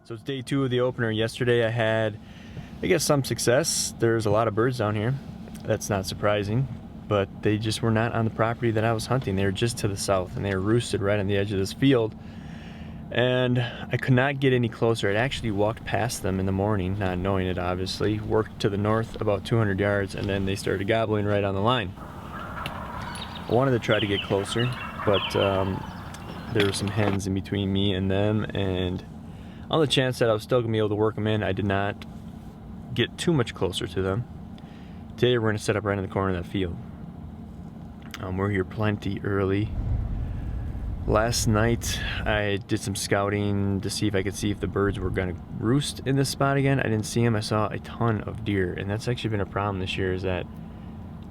So it's day 2 of the opener. Yesterday I had, I guess, some success. There's a lot of birds down here. That's not surprising, but they just were not on the property that I was hunting. They were just to the south, and they were roosted right on the edge of this field. And I could not get any closer. I'd actually walked past them in the morning, not knowing it obviously, worked to the north about 200 yards, and then they started gobbling right on the line. I wanted to try to get closer, but there were some hens in between me and them, and on the chance that I was still going to be able to work them in, I did not get too much closer to them. Today we're going to set up right in the corner of that field. We're here plenty early. Last night I did some scouting to see if I could see if the birds were going to roost in this spot again. I didn't see them. I saw a ton of deer, and that's actually been a problem this year, is that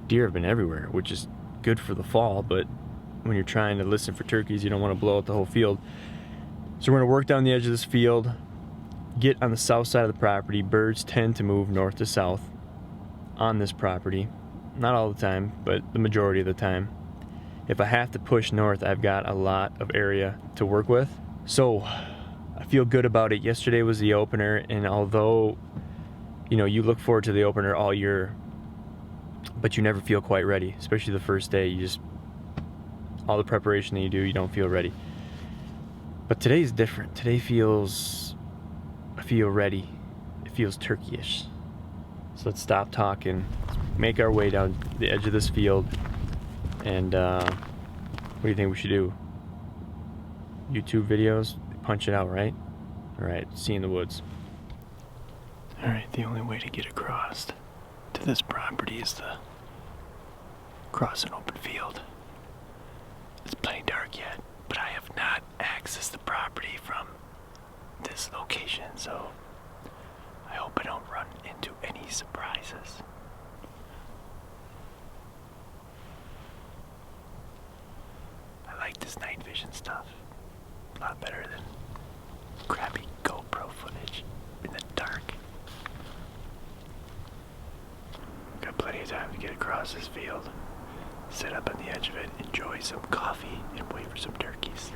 deer have been everywhere, which is good for the fall, but when you're trying to listen for turkeys, you don't want to blow out the whole field. So we're going to work down the edge of this field, get on the south side of the property. Birds tend to move north to south on this property. Not all the time, but the majority of the time. If I have to push north, I've got a lot of area to work with. So I feel good about it. Yesterday was the opener, and although, you know, you look forward to the opener all year, but you never feel quite ready, especially the first day. You just, all the preparation that you do, you don't feel ready. But today's different. Today I feel ready. It feels turkey-ish. So let's stop talking, let's make our way down the edge of this field, and what do you think we should do? YouTube videos? Punch it out, right? Alright, see you in the woods. Alright, the only way to get across to this property is to cross an open field. It's plenty dark yet, but I have not accessed the property from this location, so I hope I don't run into any surprises. I like this night vision stuff. A lot better than crappy GoPro footage in the dark. Got plenty of time to get across this field, sit up on the edge of it, enjoy some coffee, and wait for some turkeys.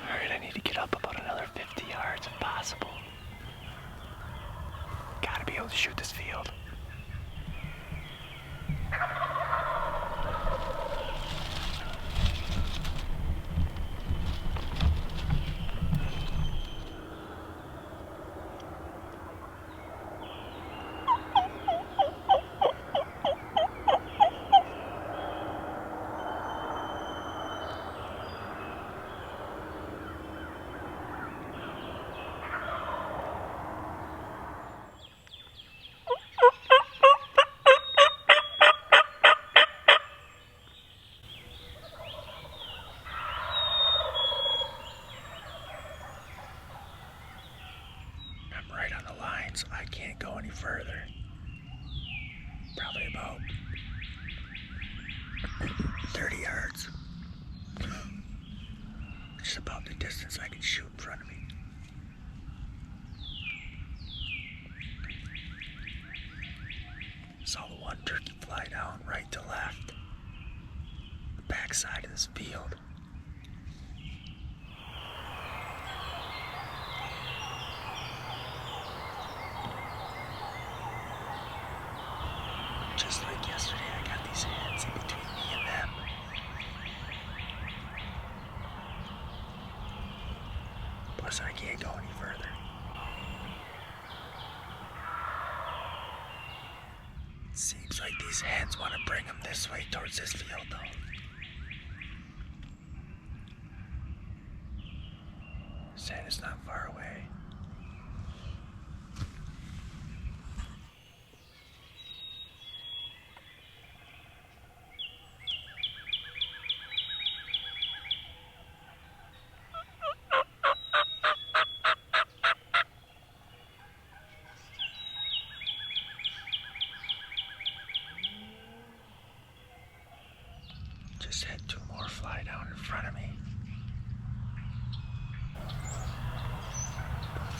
Alright, I need to get up about another 50 yards if possible. Gotta be able to shoot this field. Right on the line, so I can't go any further. Probably about 30 yards. Which is about the distance I can shoot in front of me. Saw the one turkey fly down right to left. The back side of this field. Just like yesterday, I got these hens in between me and them. Plus, I can't go any further. It seems like these hens want to bring them this way towards this field, though. Sand is not far away. Just had 2 more fly down in front of me.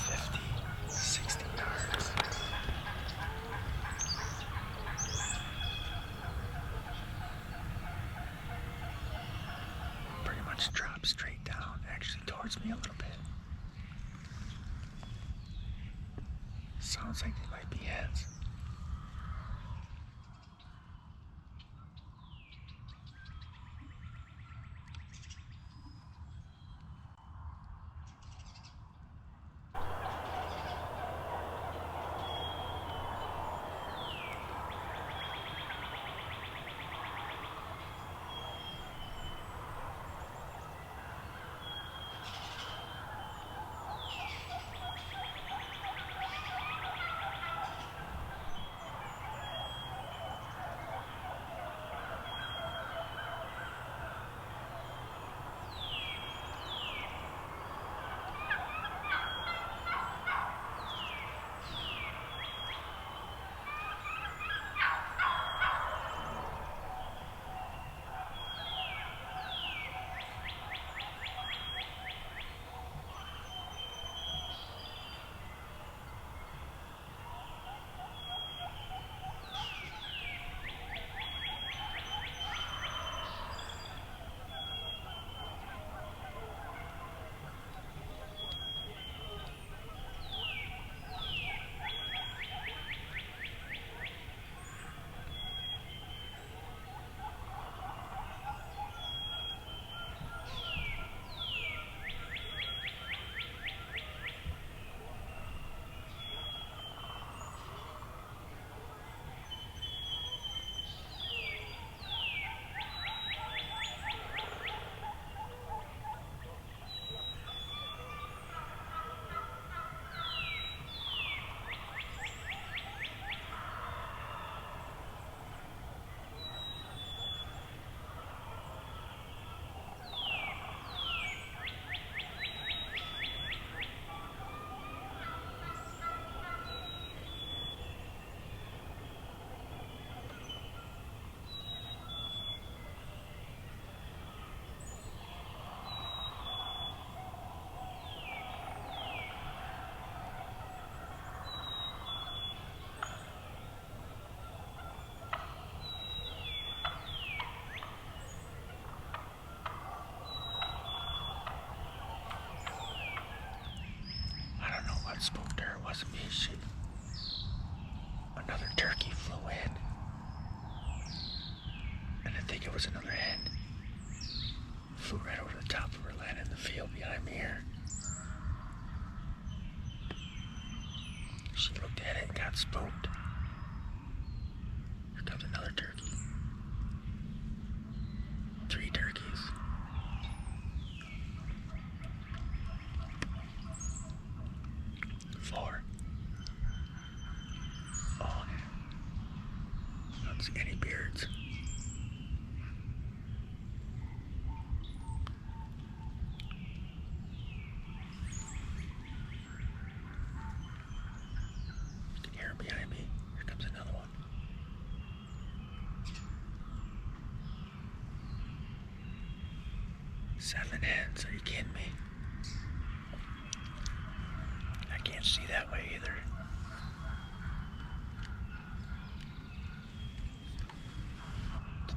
50, 60 yards. just dropped straight down, actually towards me a little bit. Sounds like they might be hens. Spooked her, it wasn't me. Another turkey flew in, and I think it was another hen. Flew right over the top of her, landed in the field behind me here. She looked at it and got spooked. Here comes another turkey. 3 turkeys. Any beards. You can hear him behind me. Here comes another one. 7 hens. Are you kidding me? I can't see that way either.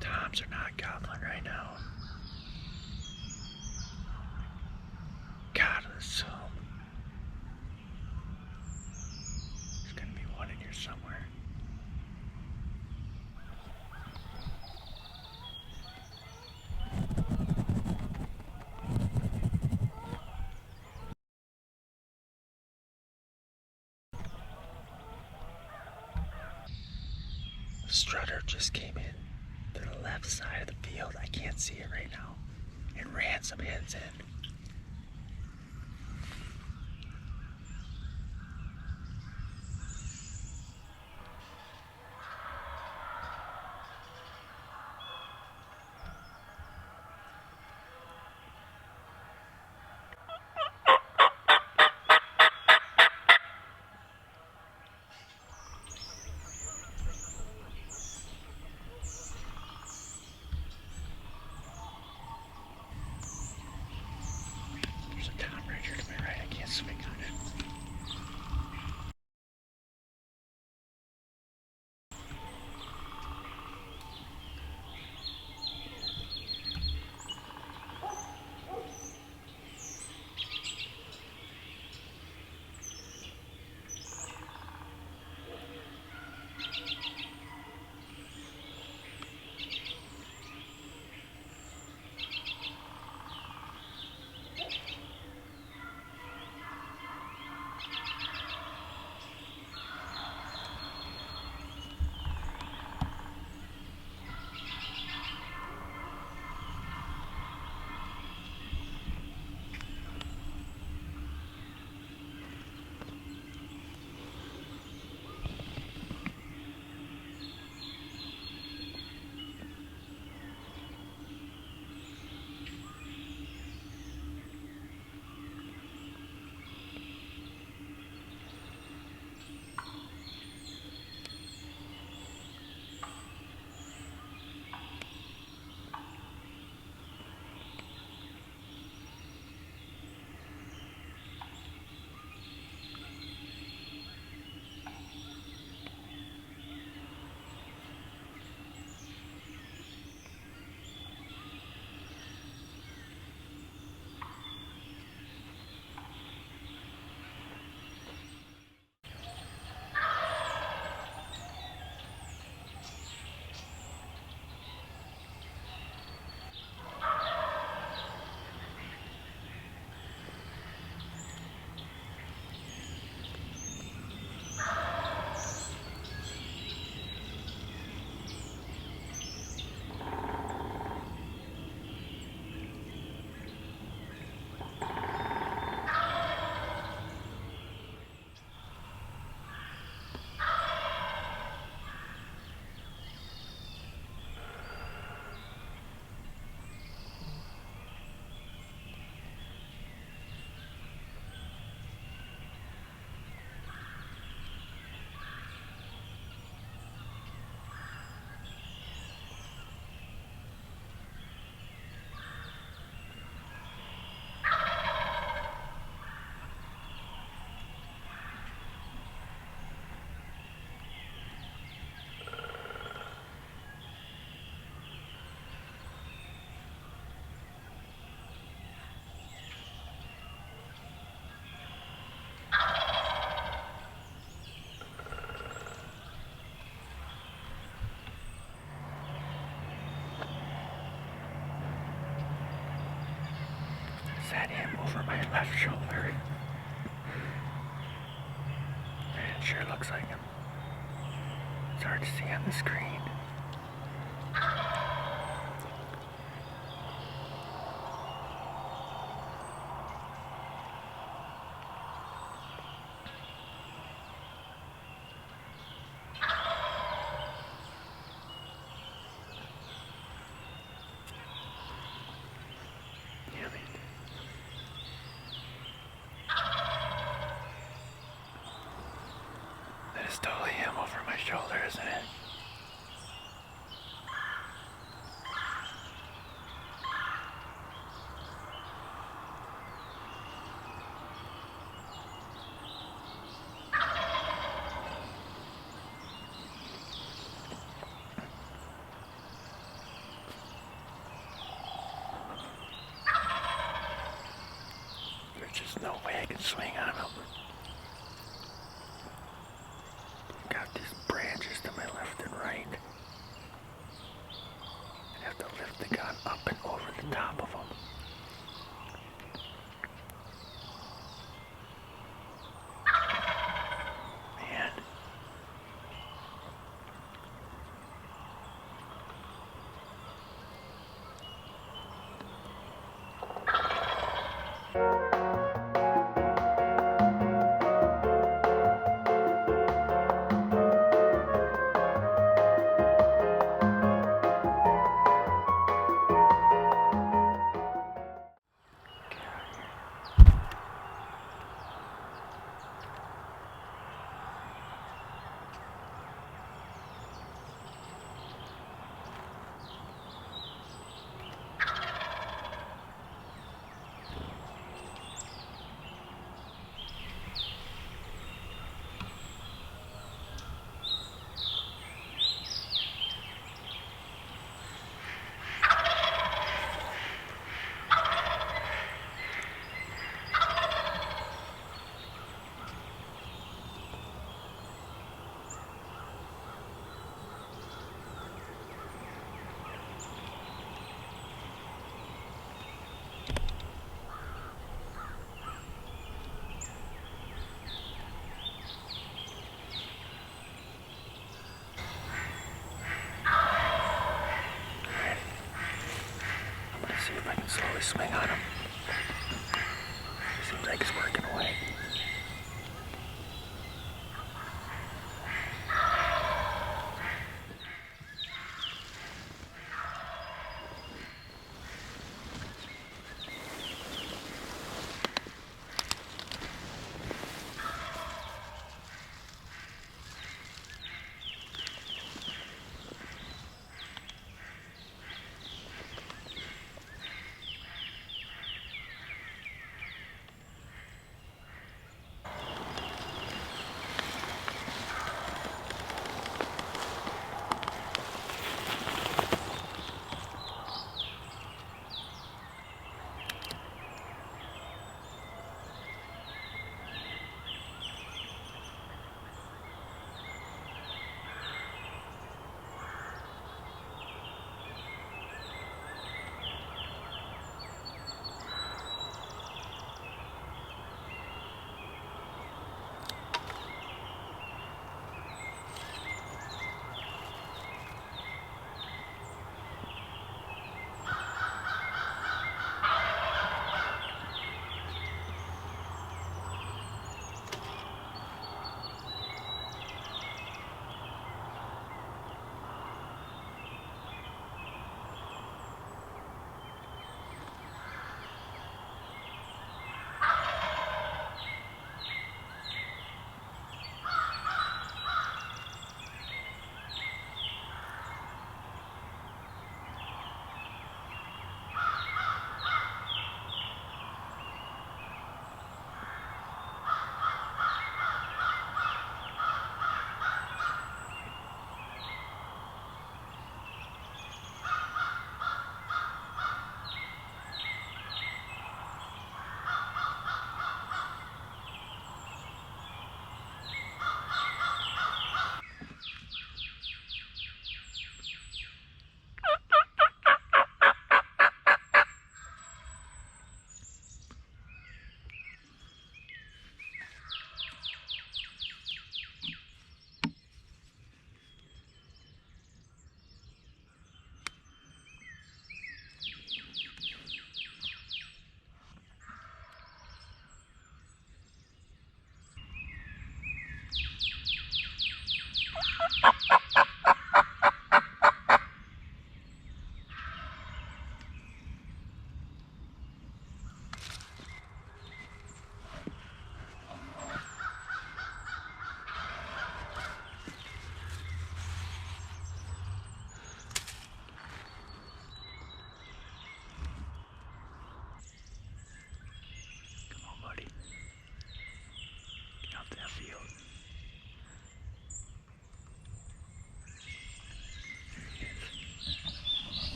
Toms are not gobbling right now. God, assume there's gonna be one in here somewhere. The strutter just came in to the left side of the field. I can't see it right now. And ran some hens in. over my left shoulder. It sure looks like him. It's hard to see on the screen. That is totally him over my shoulder, isn't it? There's just no way I can swing on him. Got these branches to my left and right. I have to lift the gun up and over the top of them. Man. See if I can slowly swing on him. Seems like he's working away.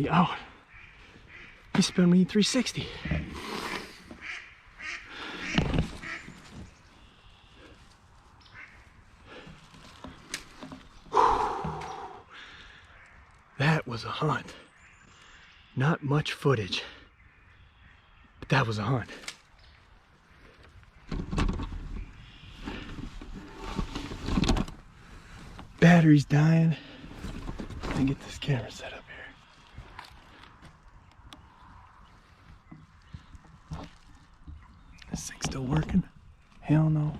me out. He spun me 360. That was a hunt. Not much footage, but that was a hunt. Battery's dying. Let me get this camera set up here. This thing's still working? Hell no.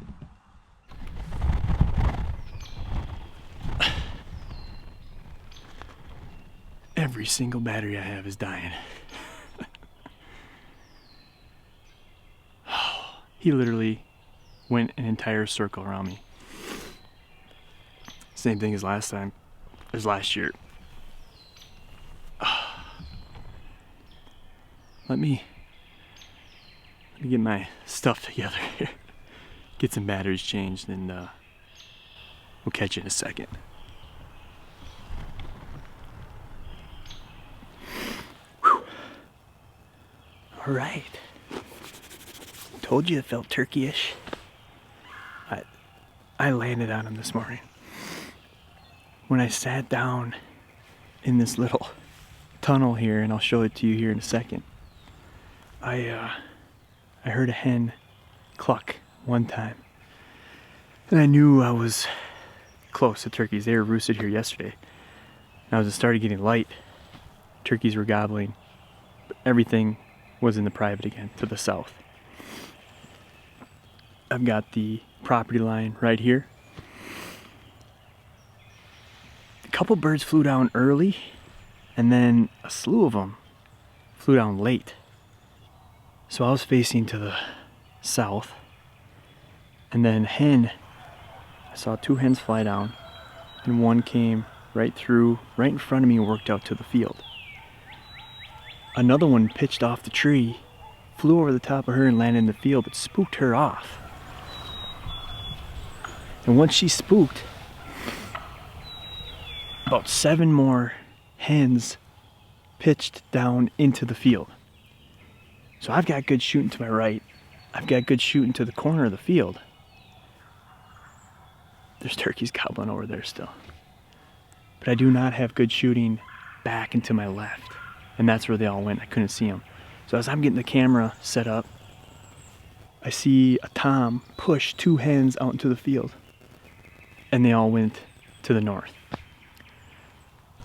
Every single battery I have is dying. He literally went an entire circle around me. Same thing as last year. Let me get my stuff together here. Get some batteries changed, and we'll catch you in a second. Whew. All right. Told you it felt turkey-ish. I landed on him this morning. When I sat down in this little tunnel here, and I'll show it to you here in a second, I heard a hen cluck one time, and I knew I was close to turkeys. They were roosted here yesterday. Now as it started getting light, turkeys were gobbling, but everything was in the private again to the south. I've got the property line right here. A couple birds flew down early, and then a slew of them flew down late. So I was facing to the south, and then I saw two hens fly down, and one came right in front of me and worked out to the field. Another one pitched off the tree, flew over the top of her and landed in the field, but spooked her off. And once she spooked, about 7 more hens pitched down into the field. So I've got good shooting to my right. I've got good shooting to the corner of the field. There's turkeys gobbling over there still. But I do not have good shooting back and to my left. And that's where they all went. I couldn't see them. So as I'm getting the camera set up, I see a tom push 2 hens out into the field. And they all went to the north.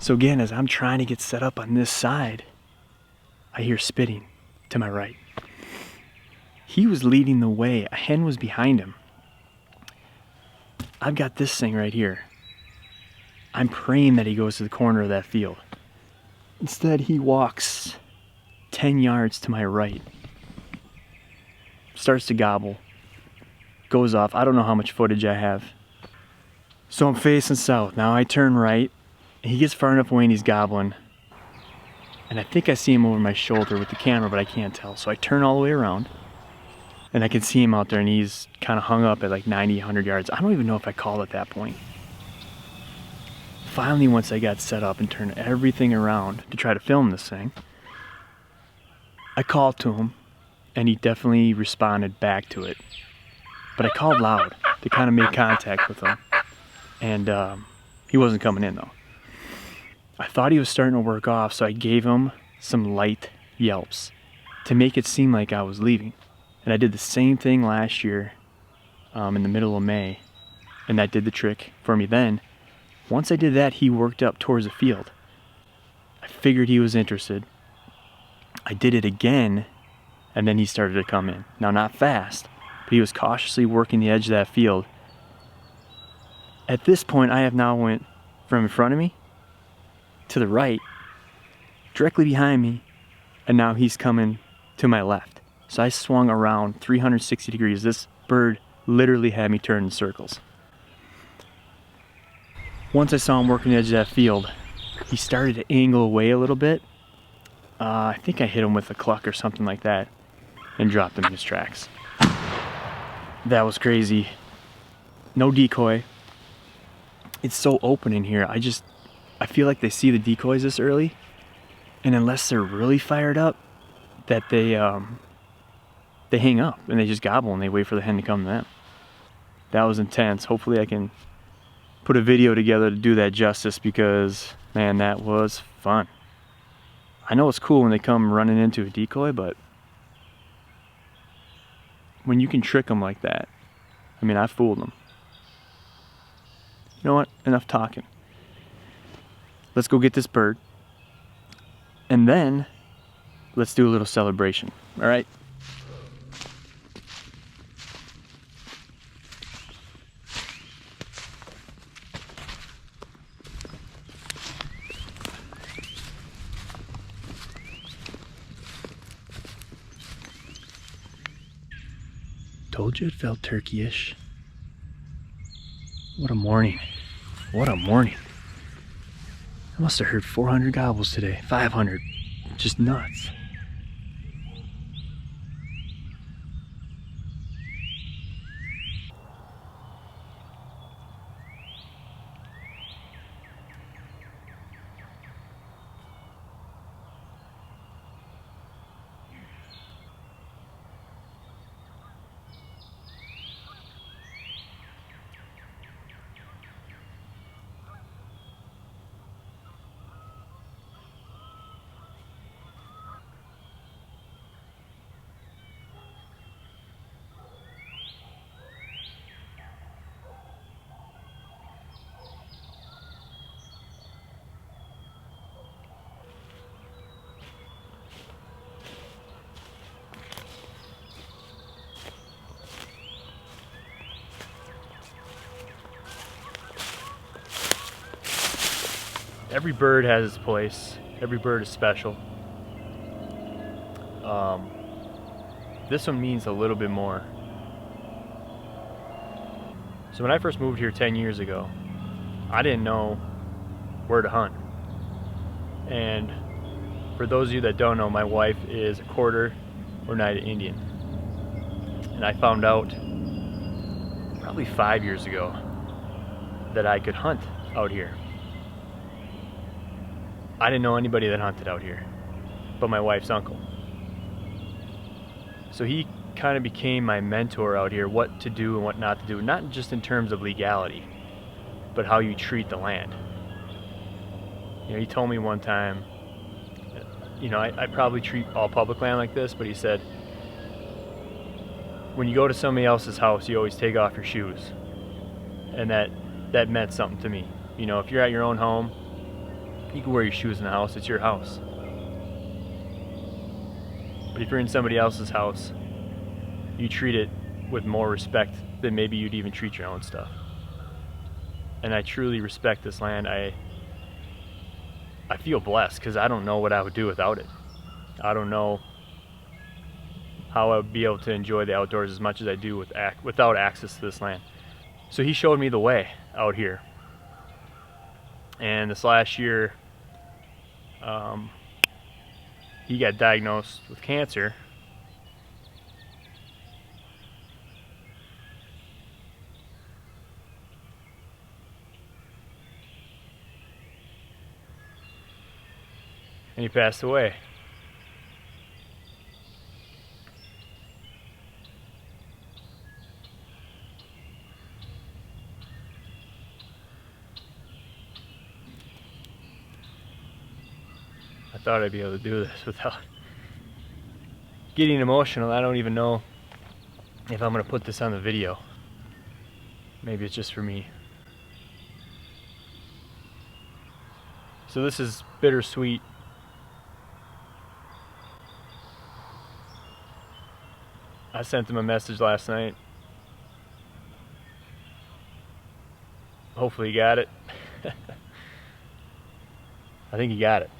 So again, as I'm trying to get set up on this side, I hear spitting to my right. He was leading the way. A hen was behind him. I've got this thing right here. I'm praying that he goes to the corner of that field. Instead, he walks 10 yards to my right. Starts to gobble. Goes off. I don't know how much footage I have. So I'm facing south. Now I turn right. He gets far enough away and he's gobbling. And I think I see him over my shoulder with the camera, but I can't tell. So I turn all the way around. And I can see him out there, and he's kind of hung up at like 90, 100 yards. I don't even know if I called at that point. Finally, once I got set up and turned everything around to try to film this thing, I called to him, and he definitely responded back to it. But I called loud to kind of make contact with him. And he wasn't coming in though. I thought he was starting to work off, so I gave him some light yelps to make it seem like I was leaving. And I did the same thing last year in the middle of May, and that did the trick for me then. Once I did that, he worked up towards the field. I figured he was interested. I did it again, and then he started to come in. Now, not fast, but he was cautiously working the edge of that field. At this point, I have now went from in front of me to the right, directly behind me, and now he's coming to my left. So I swung around 360 degrees. This bird literally had me turn in circles. Once I saw him working the edge of that field, he started to angle away a little bit. I think I hit him with a cluck or something like that and dropped him in his tracks. That was crazy. No decoy. It's so open in here. I feel like they see the decoys this early And unless they're really fired up, that they hang up and they just gobble and they wait for the hen to come to them. That was intense. Hopefully I can put a video together to do that justice, because man, that was fun. I know it's cool when they come running into a decoy, but when you can trick them like that, I mean, I fooled them. You know what? Enough talking. Let's go get this bird, and then let's do a little celebration. All right? Told you it felt turkey-ish. What a morning. What a morning. I must have heard 400 gobbles today. 500. Just nuts. Every bird has its place. Every bird is special. This one means a little bit more. So when I first moved here 10 years ago, I didn't know where to hunt. And for those of you that don't know, my wife is a quarter Oneida Indian. And I found out probably 5 years ago that I could hunt out here. I didn't know anybody that hunted out here but my wife's uncle. So he kind of became my mentor out here, what to do and what not to do, not just in terms of legality, but how you treat the land. You know, he told me one time, you know, I probably treat all public land like this, but he said, when you go to somebody else's house, you always take off your shoes. And that meant something to me. You know, if you're at your own home, you can wear your shoes in the house, it's your house. But if you're in somebody else's house, you treat it with more respect than maybe you'd even treat your own stuff. And I truly respect this land. I feel blessed because I don't know what I would do without it. I don't know how I would be able to enjoy the outdoors as much as I do without access to this land. So he showed me the way out here. And this last year, he got diagnosed with cancer. And he passed away. I thought I'd be able to do this without getting emotional. I don't even know if I'm going to put this on the video. Maybe it's just for me. So this is bittersweet. I sent him a message last night. Hopefully he got it. I think he got it.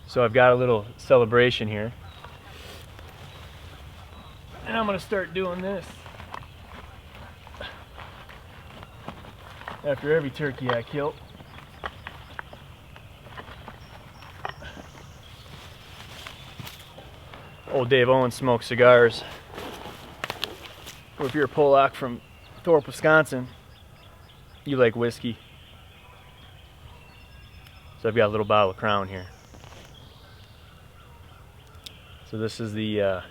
So I've got a little celebration here. And I'm going to start doing this after every turkey I kill. Old Dave Owen smokes cigars. Or if you're a Pollock from Thorpe, Wisconsin, you like whiskey. So I've got a little bottle of Crown here. So this is the, what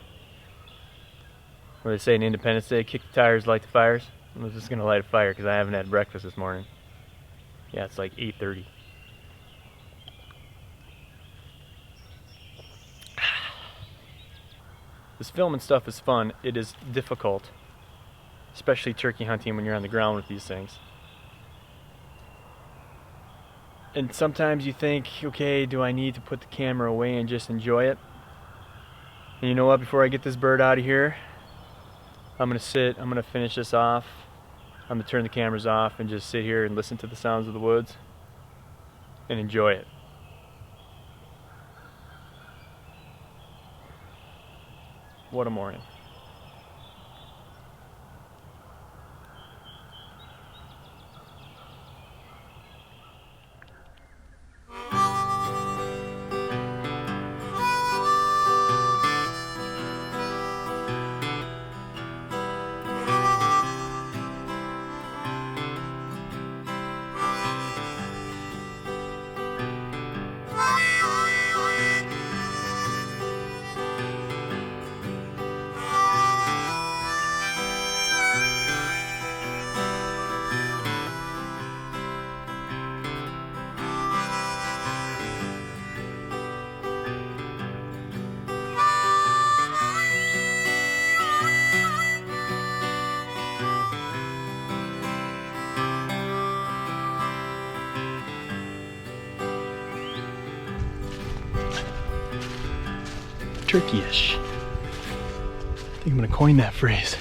do they say in Independence Day? Kick the tires, light the fires. I'm just gonna light a fire because I haven't had breakfast this morning. Yeah, it's like 8:30. This filming stuff is fun. It is difficult, especially turkey hunting when you're on the ground with these things. And sometimes you think, okay, do I need to put the camera away and just enjoy it? And you know what, before I get this bird out of here, I'm gonna finish this off. I'm gonna turn the cameras off and just sit here and listen to the sounds of the woods and enjoy it. What a morning. Turkey-ish. I think I'm gonna coin that phrase.